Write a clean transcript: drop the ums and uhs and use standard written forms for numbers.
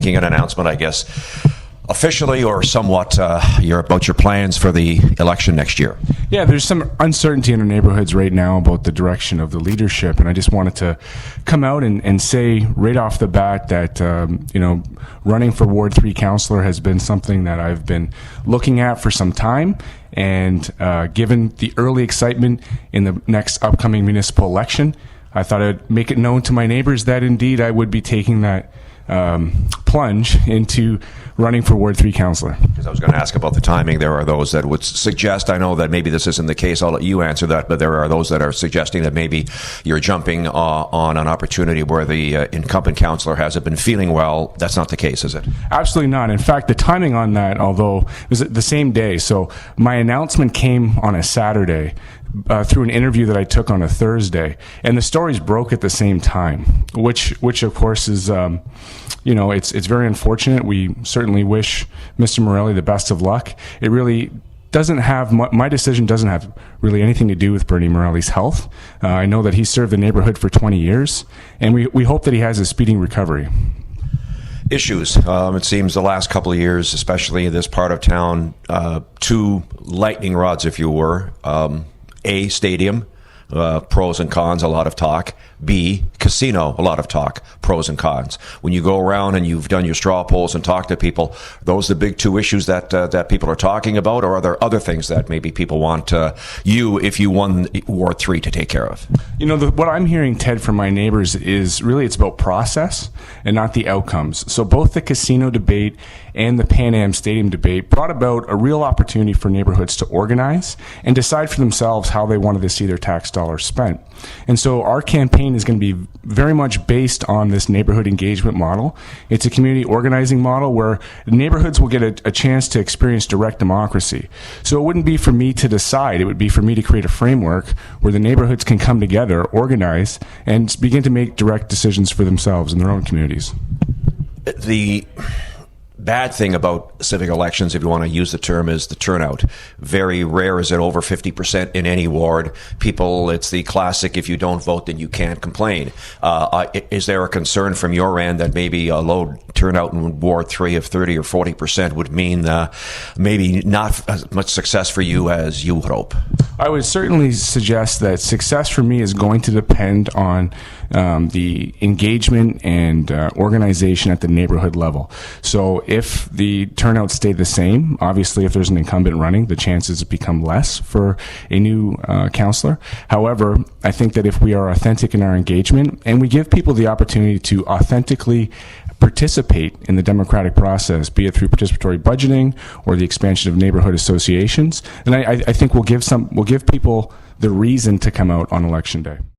making an announcement, I guess, officially or somewhat, about your plans for the election next year. Yeah, there's some uncertainty in our neighborhoods right now about the direction of the leadership, and I just wanted to come out and say right off the bat that running for Ward 3 councillor has been something that I've been looking at for some time, and given the early excitement in the next upcoming municipal election, I thought I'd make it known to my neighbors that indeed I would be taking that plunge into running for Ward 3 councillor. Because I was going to ask about the timing. There are those that would suggest, I know that maybe this isn't the case, I'll let you answer that, but there are those that are suggesting that maybe you're jumping on an opportunity where the incumbent councillor hasn't been feeling well. That's not the case, is it? Absolutely not. In fact, the timing on that, although it was the same day, so my announcement came on a Saturday, through an interview that I took on a Thursday, and the stories broke at the same time, which of course is, it's very unfortunate. We certainly wish Mr. Morelli the best of luck. It really doesn't have, my decision doesn't have really anything to do with Bernie Morelli's health. I know that he served the neighborhood for 20 years, and we hope that he has a speedy recovery. Issues. It seems the last couple of years, especially in this part of town, two lightning rods, if you were. A, stadium, pros and cons, a lot of talk. B, casino, a lot of talk, pros and cons. When you go around and you've done your straw polls and talk to people, those are the big two issues that people are talking about, or are there other things that maybe people want you, if you won Ward 3, to take care of? What I'm hearing, Ted, from my neighbors is really it's about process and not the outcomes. So both the casino debate and the Pan Am Stadium debate brought about a real opportunity for neighborhoods to organize and decide for themselves how they wanted to see their tax dollars spent. And so our campaign is going to be very much based on this neighborhood engagement model. It's a community organizing model where neighborhoods will get a chance to experience direct democracy. So it wouldn't be for me to decide, it would be for me to create a framework where the neighborhoods can come together, organize, and begin to make direct decisions for themselves in their own communities. The bad thing about civic elections, if you want to use the term, is the turnout. Very rare is it over 50% in any ward. People, it's the classic, if you don't vote, then you can't complain. Is there a concern from your end that maybe a low turnout in Ward 3 of 30 or 40% would mean maybe not as much success for you as you would hope? I would certainly suggest that success for me is going to depend on the engagement and organization at the neighborhood level. So if the turnout stayed the same, obviously if there's an incumbent running, the chances become less for a new councillor. However, I think that if we are authentic in our engagement and we give people the opportunity to authentically participate in the democratic process, be it through participatory budgeting or the expansion of neighborhood associations, then I think we'll give people the reason to come out on election day.